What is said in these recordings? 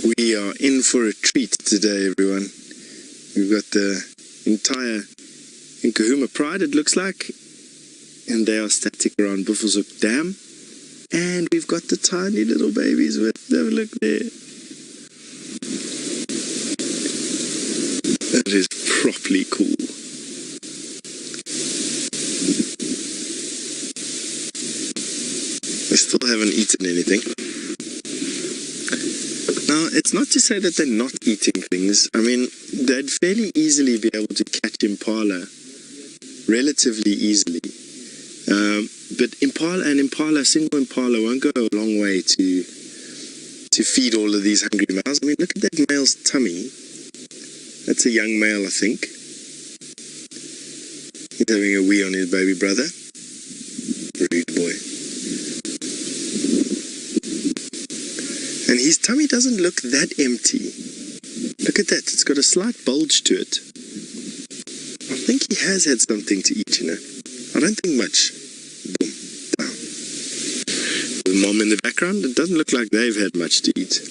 We are in for a treat today, everyone. We've got the entire Nkuhuma pride, it looks like, and they are static around Vultures Dam. And we've got the tiny little babies with them. Look there. That is properly cool. They still haven't eaten anything. Now, it's not to say that they're not eating things. I mean, they'd fairly easily be able to catch impala, relatively easily. But single impala won't go a long way to feed all of these hungry males. I mean, look at that male's tummy. That's a young male, I think. He's having a wee on his baby brother. Rude boy. And his tummy doesn't look that empty. Look at that, it's got a slight bulge to it. I think he has had something to eat, you know. I don't think much. Boom, down. With mom in the background, it doesn't look like they've had much to eat.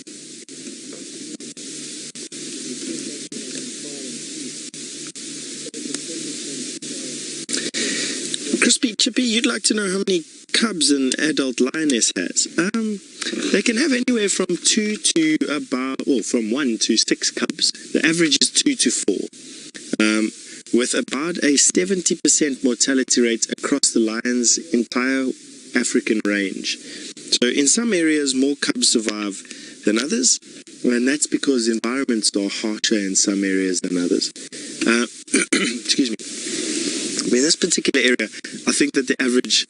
Crispy Chippy, you'd like to know how many cubs an adult lioness has? They can have anywhere from 1 to 6 cubs. The average is 2 to 4. With about a 70% mortality rate across the lion's entire African range. So in some areas, more cubs survive than others, and that's because environments are harsher in some areas than others. Excuse me. In this particular area, I think that the average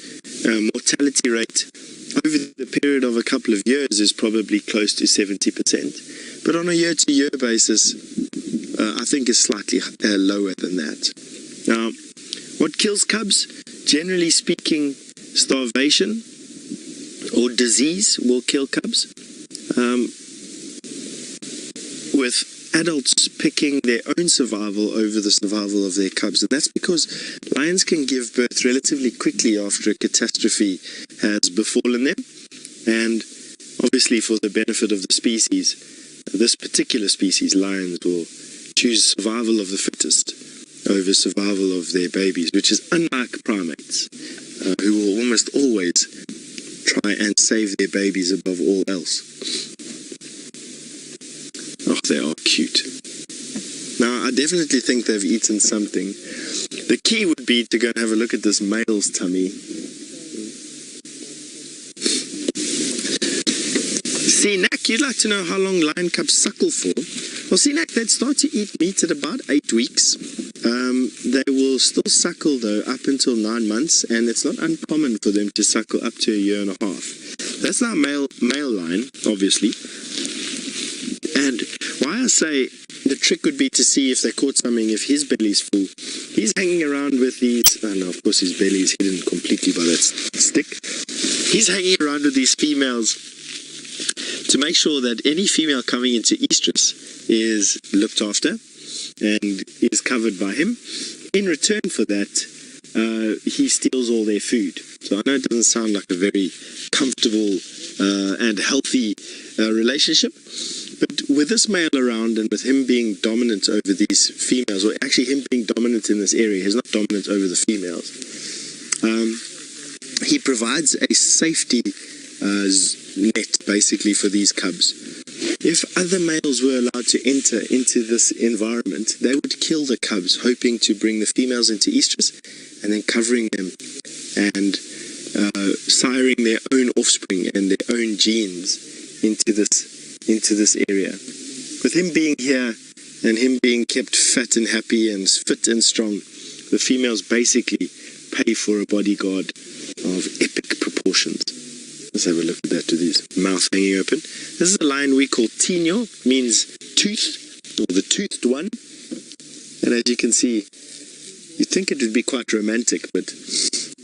mortality rate over the period of a couple of years is probably close to 70%. But on a year-to-year basis, I think is slightly lower than that. Now, what kills cubs? Generally speaking, starvation or disease will kill cubs. With adults picking their own survival over the survival of their cubs. And that's because lions can give birth relatively quickly after a catastrophe has befallen them. And obviously for the benefit of the species, this particular species, lions, will choose survival of the fittest over survival of their babies, which is unlike primates, who will almost always try and save their babies above all else. Oh, they are cute. Now, I definitely think they've eaten something. The key would be to go and have a look at this male's tummy. Nak, you'd like to know how long lion cubs suckle for? Well, Nak, they'd start to eat meat at about 8 weeks. They will still suckle, though, up until 9 months, and it's not uncommon for them to suckle up to 1.5 years. That's now male lion, obviously. And why I say the trick would be to see if they caught something, if his belly's full. He's hanging around with these, no, of course his belly is hidden completely by that stick. He's hanging around with these females to make sure that any female coming into estrus is looked after and is covered by him. In return for that, he steals all their food. So I know it doesn't sound like a very comfortable and healthy relationship. But with this male around and with him being dominant over these females, or actually him being dominant in this area, he's not dominant over the females. He provides a safety net, basically, for these cubs. If other males were allowed to enter into this environment, they would kill the cubs, hoping to bring the females into estrus and then covering them and siring their own offspring and their own genes into this area. With him being here and him being kept fat and happy and fit and strong, the females basically pay for a bodyguard of epic proportions. Let's have a look at that with his mouth hanging open. This is a lion we call Tino, means tooth, or the toothed one. And as you can see, you'd think it would be quite romantic, but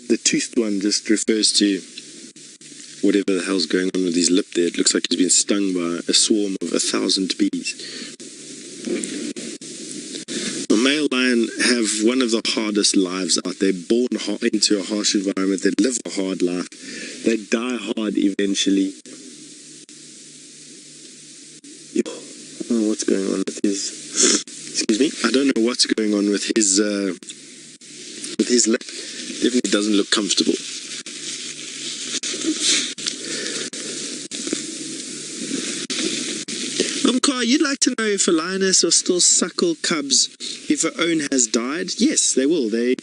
the toothed one just refers to whatever the hell's going on with his lip there. It looks like he's been stung by a swarm of 1,000 bees. A male lion have one of the hardest lives out. They're born into a harsh environment. They live a hard life. They die hard eventually. don't know what's going on with his. Excuse me. I don't know what's going on with his lip. Definitely doesn't look comfortable. You'd like to know if a lioness will still suckle cubs if her own has died? Yes, they will. They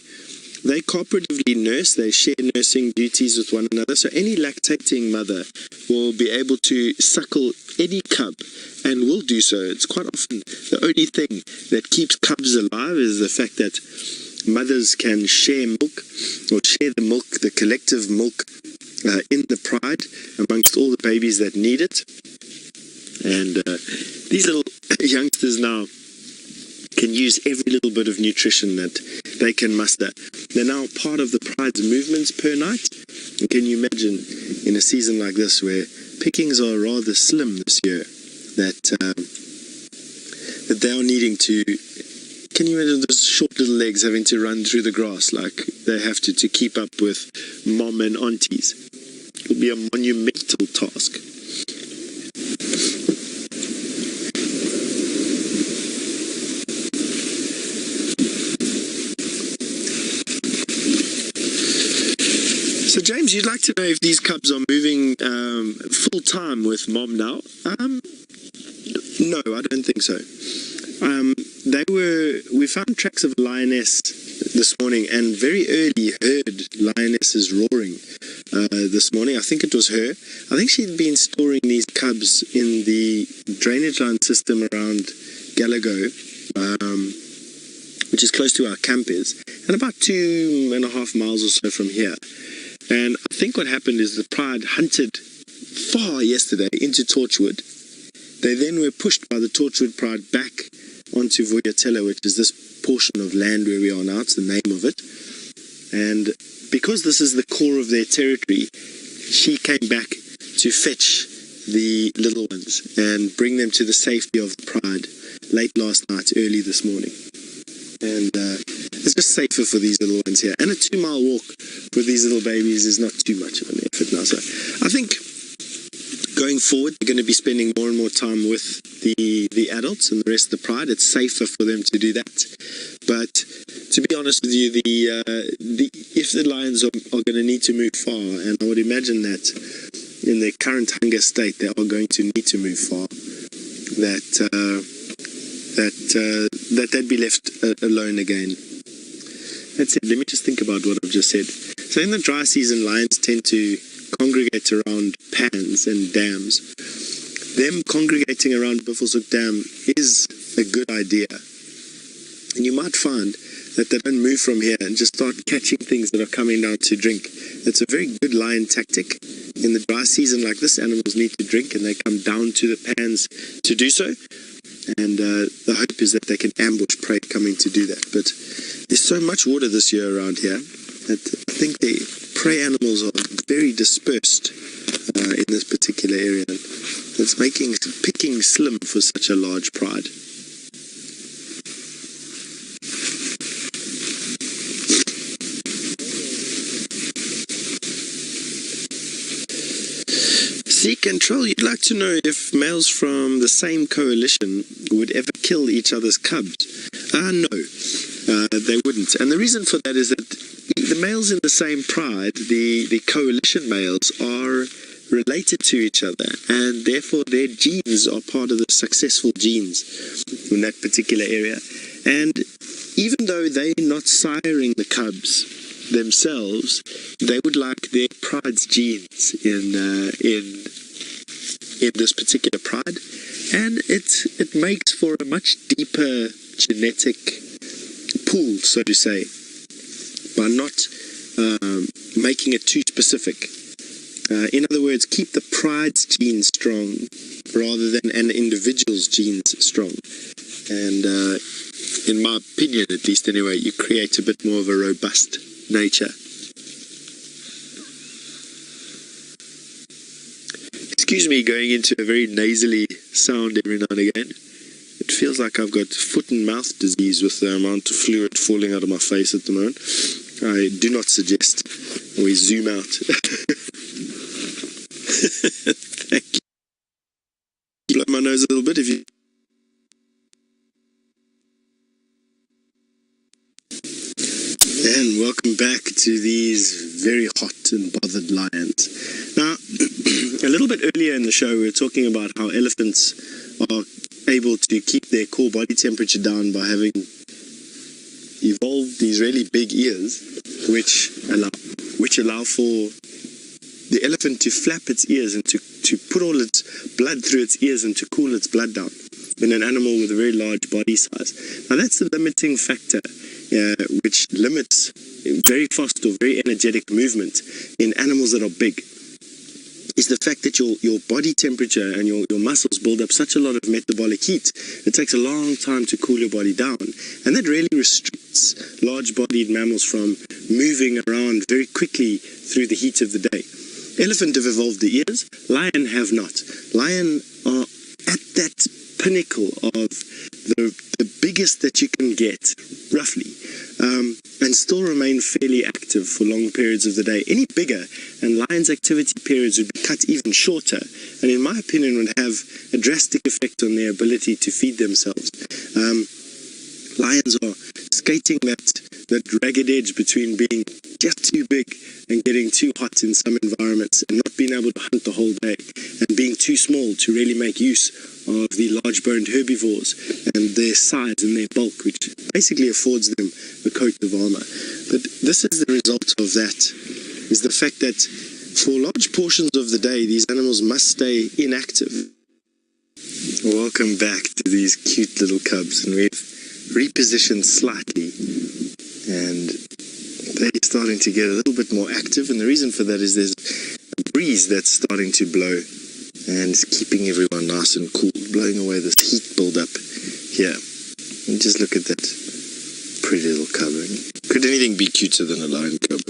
cooperatively nurse. They share nursing duties with one another. So any lactating mother will be able to suckle any cub and will do so. It's quite often the only thing that keeps cubs alive is the fact that mothers can share milk or share the milk, the collective milk in the pride amongst all the babies that need it. And these little youngsters now can use every little bit of nutrition that they can muster. They're now part of the pride's movements per night. And can you imagine in a season like this where pickings are rather slim this year, that they are needing to... Can you imagine those short little legs having to run through the grass like they have to keep up with mom and aunties? It will be a monumental task. So James, you'd like to know if these cubs are moving full time with mom now? No, I don't think so. We found tracks of lioness this morning and very early heard lionesses roaring this morning. I think it was her. I think she'd been storing these cubs in the drainage line system around Gallagher, which is close to our camp is, and about 2.5 miles or so from here. And I think what happened is the pride hunted far yesterday into Torchwood. They then were pushed by the Torchwood pride back onto Vultures, which is this portion of land where we are now. It's the name of it. And because this is the core of their territory, she came back to fetch the little ones and bring them to the safety of the pride late last night, early this morning. And it's just safer for these little ones here. And a 2-mile walk with these little babies is not too much of an effort now. So I think going forward, they're going to be spending more and more time with the adults and the rest of the pride. It's safer for them to do that. But to be honest with you, if the lions are going to need to move far, and I would imagine that in their current hunger state, they are going to need to move far, that they'd be left alone again. That's it. Let me just think about what I've just said. So in the dry season, lions tend to congregate around pans and dams. Them congregating around Buffelshoek Dam is a good idea. And you might find that they don't move from here and just start catching things that are coming down to drink. It's a very good lion tactic. In the dry season like this, animals need to drink and they come down to the pans to do so. And the hope is that they can ambush prey coming to do that. But there's so much water this year around here that I think the prey animals are very dispersed in this particular area. It's making picking slim for such a large pride. Sea Control, you'd like to know if males from the same coalition would ever kill each other's cubs. No, they wouldn't. And the reason for that is that the males in the same pride, the coalition males, are related to each other, and therefore their genes are part of the successful genes in that particular area. And even though they're not siring the cubs themselves, they would like their pride's genes in this particular pride, and it makes for a much deeper genetic pool, so to say, by not making it too specific. In other words, keep the pride's genes strong rather than an individual's genes strong. And in my opinion, at least anyway, you create a bit more of a robust nature. Excuse me going into a very nasally sound every now and again. It feels like I've got foot and mouth disease with the amount of fluid falling out of my face at the moment. I do not suggest we zoom out. Thank you. Blow my nose a little bit if you... Welcome back to these very hot and bothered lions. Now, a little bit earlier in the show, we were talking about how elephants are able to keep their core body temperature down by having evolved these really big ears, which allow for the elephant to flap its ears and to put all its blood through its ears and to cool its blood down in an animal with a very large body size. Now, that's the limiting factor, which limits very fast or very energetic movement in animals that are big, is the fact that your body temperature and your muscles build up such a lot of metabolic heat. It takes a long time to cool your body down, and that really restricts large-bodied mammals from moving around very quickly through the heat of the day. Elephant have evolved the ears, lion have not. Lion are at that pinnacle of the biggest that you can get, roughly, and still remain fairly active for long periods of the day. Any bigger, and lions' activity periods would be cut even shorter, and in my opinion would have a drastic effect on their ability to feed themselves. Lions are skating that ragged edge between being just too big and getting too hot in some environments and not being able to hunt the whole day, and being too small to really make use of the large-boned herbivores and their size and their bulk, which basically affords them a coat of armor. But this is the result of that, is the fact that for large portions of the day, these animals must stay inactive. Welcome back to these cute little cubs, and we've repositioned slightly, and they're starting to get a little bit more active, and the reason for that is there's a breeze that's starting to blow, and it's keeping everyone nice and cool, blowing away this heat build-up here. And just look at that pretty little cub. Could anything be cuter than a lion cub? I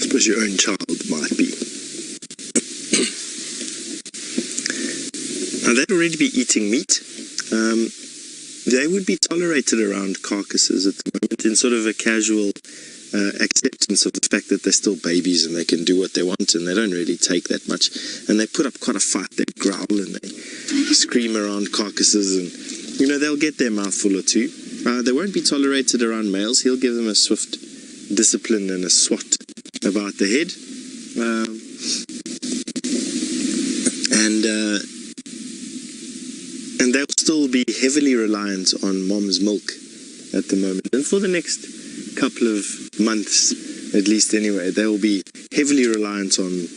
suppose your own child might be. Now, they'd already be eating meat. They would be tolerated around carcasses at the moment in sort of a casual acceptance of the fact that they're still babies and they can do what they want, and they don't really take that much, and they put up quite a fight. They growl and they scream around carcasses, and they'll get their mouthful or two. They won't be tolerated around males. He'll give them a swift discipline and a swat about the head, and they'll still be heavily reliant on mom's milk at the moment, and for the next couple of months at least anyway, they will be heavily reliant on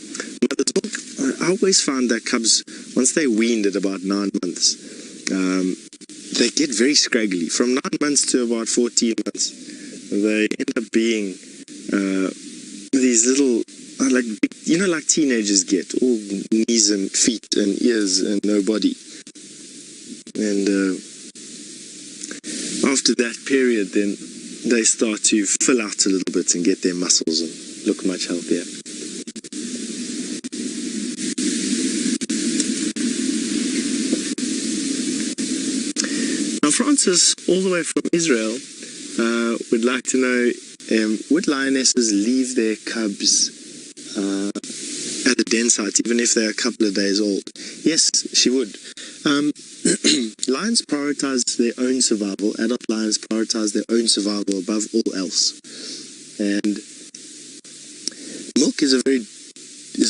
mother's milk. I always found that cubs, once they're weaned at about 9 months, they get very scraggly. From 9 months to about 14 months, they end up being these little, like teenagers get, all knees and feet and ears and no body. And after that period, then they start to fill out a little bit and get their muscles and look much healthier. Now, Francis, all the way from Israel, would like to know, would lionesses leave their cubs at a den site, even if they're a couple of days old? Yes, she would. Lions prioritize their own survival. Adult lions prioritize their own survival above all else. And milk is a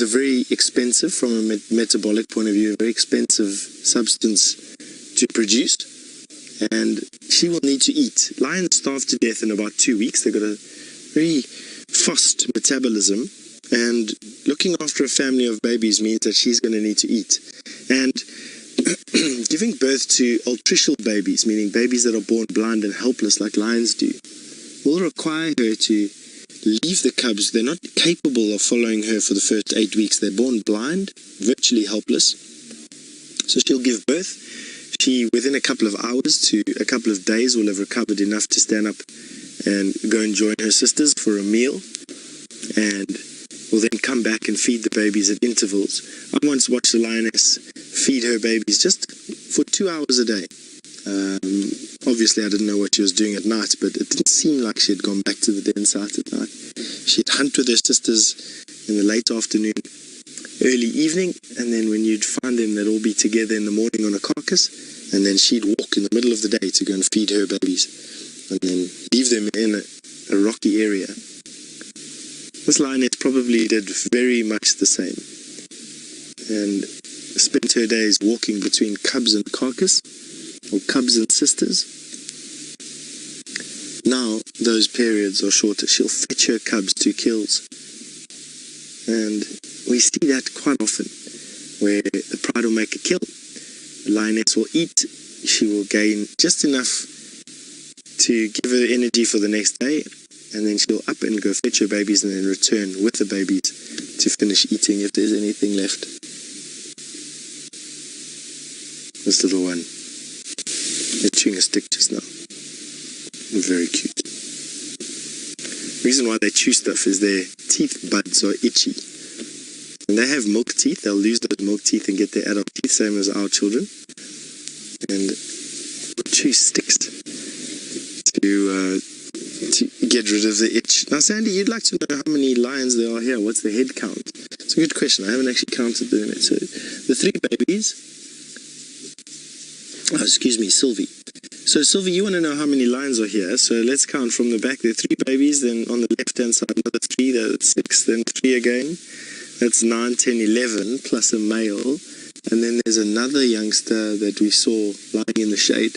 very expensive, from a metabolic point of view, a very expensive substance to produce. And she will need to eat. Lions starve to death in about 2 weeks. They've got a very fast metabolism, and looking after a family of babies means that she's going to need to eat. And giving birth to altricial babies, meaning babies that are born blind and helpless like lions do, will require her to leave the cubs. They're not capable of following her for the first 8 weeks. They're born blind, virtually helpless. So she'll give birth. She, within a couple of hours to a couple of days, will have recovered enough to stand up and go and join her sisters for a meal, and will then come back and feed the babies at intervals. I once watched a lioness feed her babies just for 2 hours a day. Obviously, I didn't know what she was doing at night, but it didn't seem like she had gone back to the den site at night. She'd hunt with her sisters in the late afternoon, early evening, and then when you'd find them, they'd all be together in the morning on a carcass, and then she'd walk in the middle of the day to go and feed her babies. and then leave them in a rocky area. This lioness probably did very much the same, and spent her days walking between cubs and carcass, or cubs and sisters. Now those periods are shorter. She'll fetch her cubs to kills, and we see that quite often, where the pride will make a kill, the lioness will eat, she will gain just enough to give her energy for the next day, and then she'll up and go fetch her babies and then return with the babies to finish eating if there's anything left. This little one, they're chewing a stick just now. Very cute. The reason why they chew stuff is their teeth buds are itchy. When they have milk teeth, they'll lose those milk teeth and get their adult teeth, same as our children. And chew sticks to get rid of the itch. Now, Sandy, you'd like to know how many lions there are here. What's the head count? It's a good question. I haven't actually counted them yet. So the 3 babies. Oh, excuse me, Sylvie. So Sylvie, you want to know how many lions are here? So let's count from the back. There are 3 babies. Then on the left-hand side, another 3. That's 6. Then 3 again. That's 9, 10, 11, plus a male. And then there's another youngster that we saw lying in the shade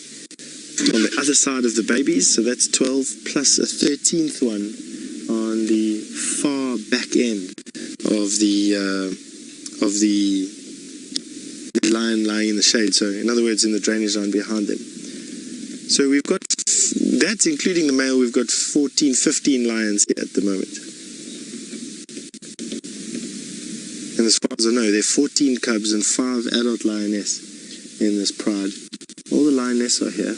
on the other side of the babies. So that's 12, plus a 13th one on the far back end of the lion lying in the shade. So in other words, in the drainage line behind them. So we've got, that's including the male, we've got 14, 15 lions here at the moment. And as far as I know, there are 14 cubs and 5 adult lioness in this pride. All the lioness are here.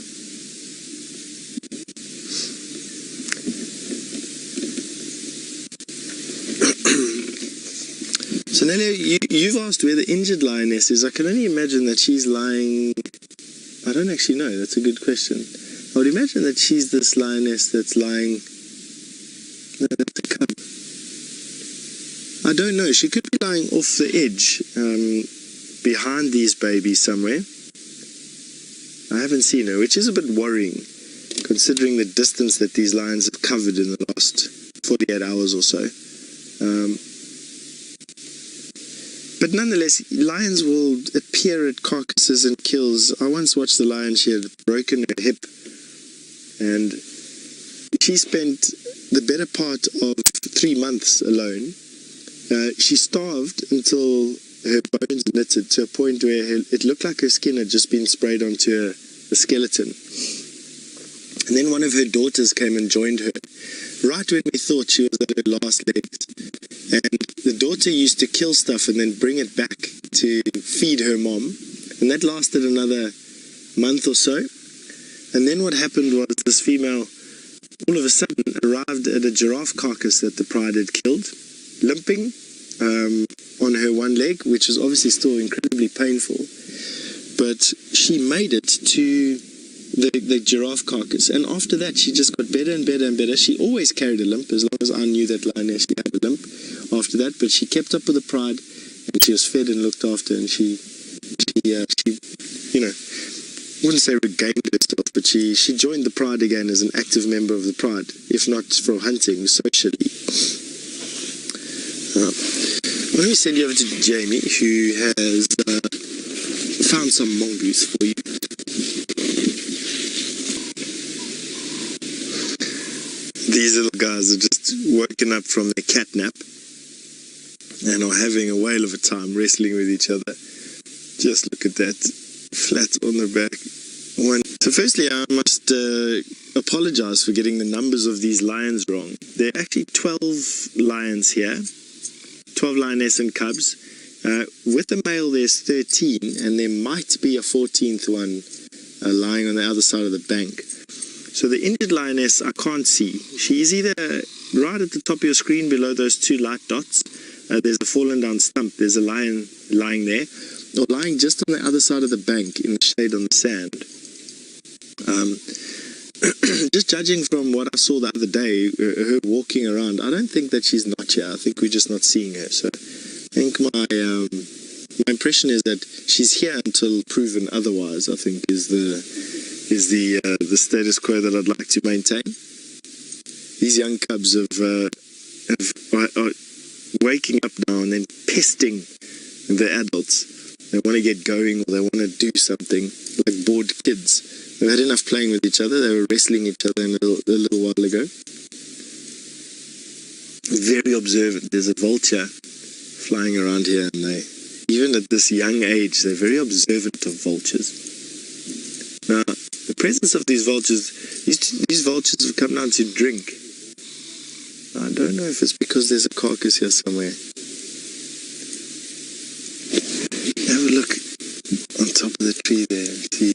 So Nelly, you've asked where the injured lioness is. I can only imagine that she's lying... I don't actually know. That's a good question. I would imagine that she's this lioness that's lying... No, that's a cub. I don't know. She could be lying off the edge, behind these babies somewhere. I haven't seen her, which is a bit worrying, considering the distance that these lions have covered in the last 48 hours or so. But nonetheless, lions will appear at carcasses and kills. I once watched the lion. She had broken her hip, and she spent the better part of 3 months alone. She starved until her bones knitted to a point where it looked like her skin had just been sprayed onto a skeleton. And then one of her daughters came and joined her, right when we thought she was at her last legs. And the daughter used to kill stuff and then bring it back to feed her mom. And that lasted another month or so. And then what happened was this female, all of a sudden, arrived at a giraffe carcass that the pride had killed, limping on her one leg, which was obviously still incredibly painful. But she made it to the giraffe carcass, and after that she just got better and better and better. She always carried a limp. As long as I knew that lioness, she had a limp after that, but she kept up with the pride, and she was fed and looked after, and she you know, wouldn't say regained herself, but she joined the pride again as an active member of the pride, if not for hunting, socially. Let me send you over to Jamie, who has found some mongoose for you. These little guys are just woken up from their cat nap and are having a whale of a time wrestling with each other. Just look at that, flat on the back. So firstly, I must apologize for getting the numbers of these lions wrong. There are actually 12 lions here, 12 lioness and cubs. With the male, there's 13, and there might be a 14th one lying on the other side of the bank. So the injured lioness, I can't see. She is either right at the top of your screen below those 2 light dots. There's a fallen down stump. There's a lion lying there, or lying just on the other side of the bank in the shade on the sand. Just judging from what I saw the other day, her walking around, I don't think that she's not here. I think we're just not seeing her. So I think my impression is that she's here until proven otherwise, I think is is the status quo that I'd like to maintain. These young cubs are waking up now and then pesting the adults. They want to get going, or they want to do something, like bored kids. They've had enough playing with each other. They were wrestling each other a little while ago. Very observant. There's a vulture flying around here, and even at this young age, they're very observant of vultures. Now, the presence of these vultures, these vultures have come down to drink. I don't know if it's because there's a carcass here somewhere. Have a look on top of the tree there and see.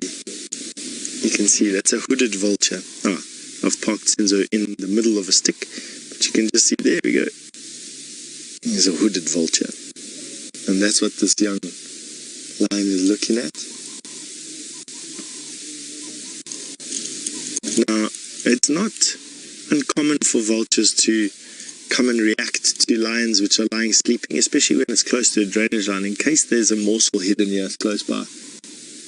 You can see that's a hooded vulture. I've parked Senzo in the middle of a stick, but you can just see, there we go. There's a hooded vulture. And that's what this young lion is looking at. Now, it's not uncommon for vultures to come and react to lions which are lying sleeping, especially when it's close to a drainage line, in case there's a morsel hidden here close by.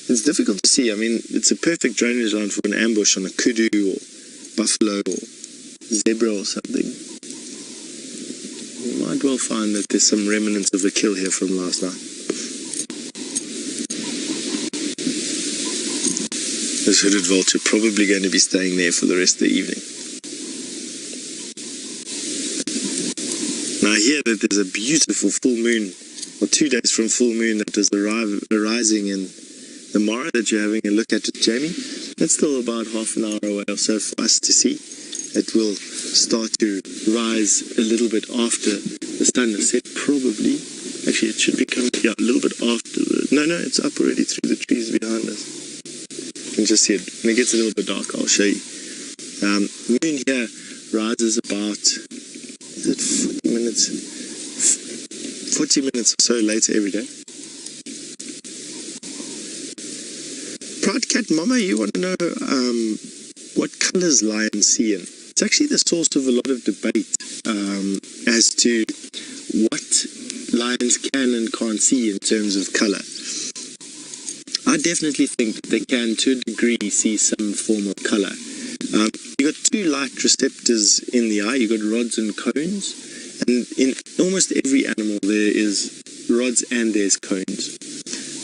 It's difficult to see. I mean, it's a perfect drainage line for an ambush on a kudu or buffalo or zebra or something. You might well find that there's some remnants of a kill here from last night. This hooded vulture probably going to be staying there for the rest of the evening. Now I hear that there's a beautiful full moon, or 2 days from full moon, that is arising in the Mara that you're having a look at Jamie. That's still about half an hour away or so for us to see. It will start to rise a little bit after the sun has set, probably. Actually, it should be coming, yeah, a little bit after. No, it's up already through the trees behind us. You can just see it. When it gets a little bit dark, I'll show you. Moon here rises about, is it 40 minutes? 40 minutes or so later every day. Proud Cat Mama, you want to know what colours lions see in? It's actually the source of a lot of debate as to what lions can and can't see in terms of colour. I definitely think they can, to a degree, see some form of colour. You've got 2 light receptors in the eye. You've got rods and cones. And in almost every animal there is rods and there's cones.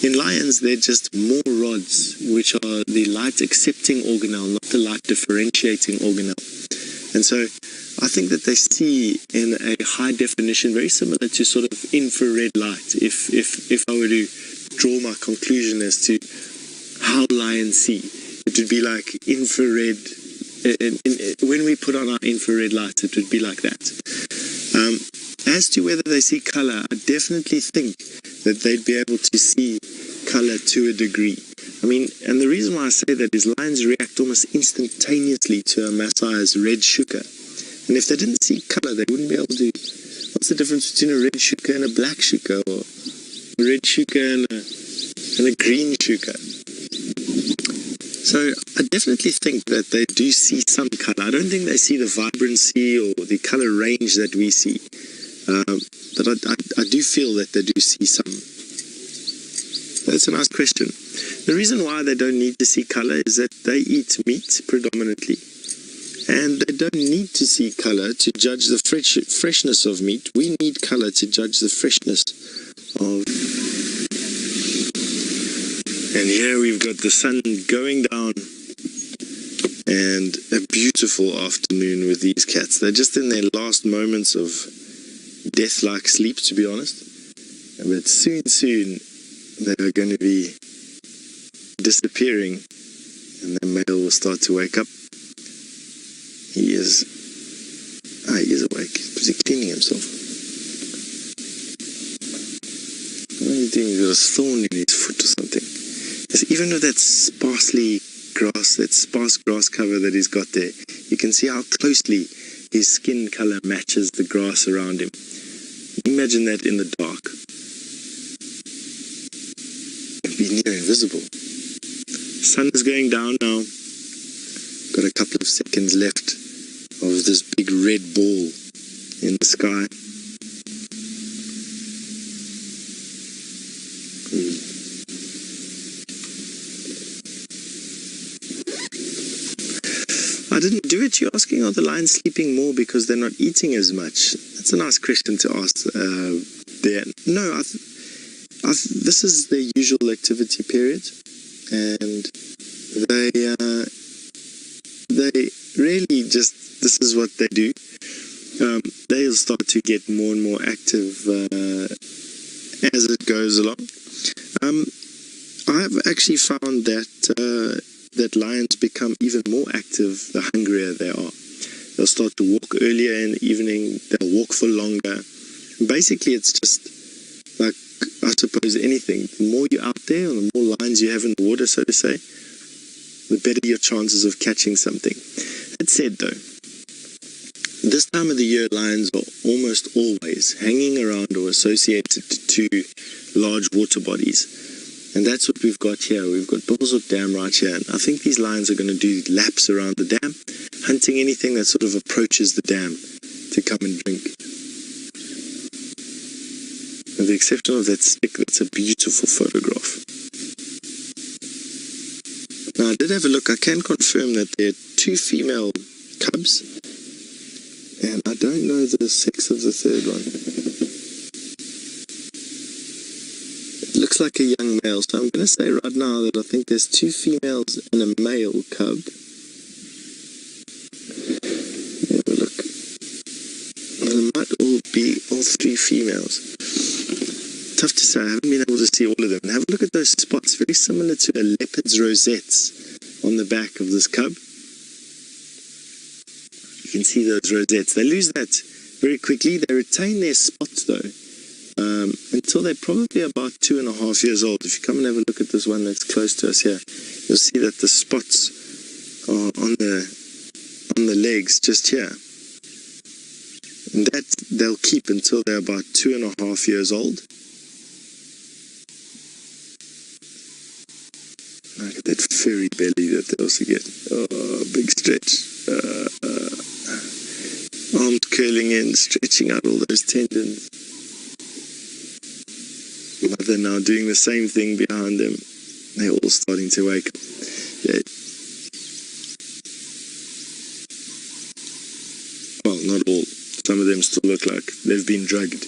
In lions, they're just more rods, which are the light accepting organelle, not the light differentiating organelle. And so I think that they see in a high definition, very similar to sort of infrared light. If I were to draw my conclusion as to how lions see, it would be like infrared. When we put on our infrared lights, it would be like that. As to whether they see color, I definitely think that they'd be able to see color to a degree. I mean, and the reason why I say that is lions react almost instantaneously to a Maasai's red shuka. And if they didn't see color, they wouldn't be able to. What's the difference between a red shuka and a black shuka, or a red shuka and a green shuka? So I definitely think that they do see some color. I don't think they see the vibrancy or the color range that we see. But I do feel that they do see some. That's a nice question. The reason why they don't need to see color is that they eat meat predominantly. And they don't need to see color to judge the freshness of meat. We need color to judge the freshness of. And here we've got the sun going down and a beautiful afternoon with these cats. They're just in their last moments of death-like sleep, to be honest. But soon they are going to be disappearing and the male will start to wake up. He is awake. He's busy cleaning himself. What are you doing? He's got a thorn in his foot or something. Even with that sparse grass cover that he's got there, you can see how closely his skin color matches the grass around him. Imagine that in the dark. It'd be near invisible. Sun is going down now. Got a couple of seconds left of this big red ball in the sky. I didn't do it. You're asking, are the lions sleeping more because they're not eating as much? That's a nice question to ask there. No, this is their usual activity period, and they really just, this is what they do. They'll start to get more and more active as it goes along. I've actually found that lions become even more active the hungrier they are. They'll start to walk earlier in the evening, they'll walk for longer. Basically, it's just like, I suppose, anything. The more you're out there, or the more lions you have in the water, so to say, the better your chances of catching something. That said, though, this time of the year, lions are almost always hanging around or associated to large water bodies. And that's what we've got here. We've got Bulls Dam right here. And I think these lions are going to do laps around the dam, hunting anything that sort of approaches the dam to come and drink. With the exception of that stick, that's a beautiful photograph. Now, I did have a look. I can confirm that there are 2 female cubs. And I don't know the sex of the third one. It looks like a young male, so I'm going to say right now that I think there's 2 females and a male cub. Have a look. And it might all be all 3 females. Tough to say, I haven't been able to see all of them. And have a look at those spots, very similar to a leopard's rosettes on the back of this cub. You can see those rosettes. They lose that very quickly. They retain their spots though, until they're probably about 2.5 years old. If you come and have a look at this one that's close to us here, you'll see that the spots are on the legs just here. And that they'll keep until they're about 2.5 years old. Look at that furry belly that they also get. Oh, big stretch. Arms curling in, stretching out all those tendons. Mother now doing the same thing behind them. They're all starting to wake up. Yeah. Well, not all. Some of them still look like they've been drugged.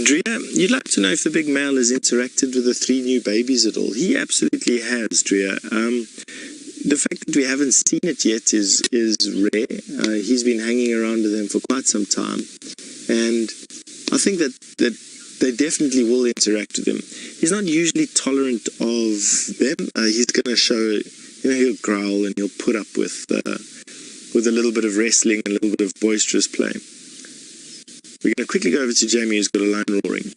Drea, you'd like to know if the big male has interacted with the 3 new babies at all? He absolutely has, Drea. The fact that we haven't seen it yet is rare. He's been hanging around with them for quite some time. And I think that they definitely will interact with him. He's not usually tolerant of them. He's going to show, he'll growl and he'll put up with a little bit of wrestling and a little bit of boisterous play. We're going to quickly go over to Jamie, who's got a lion roaring.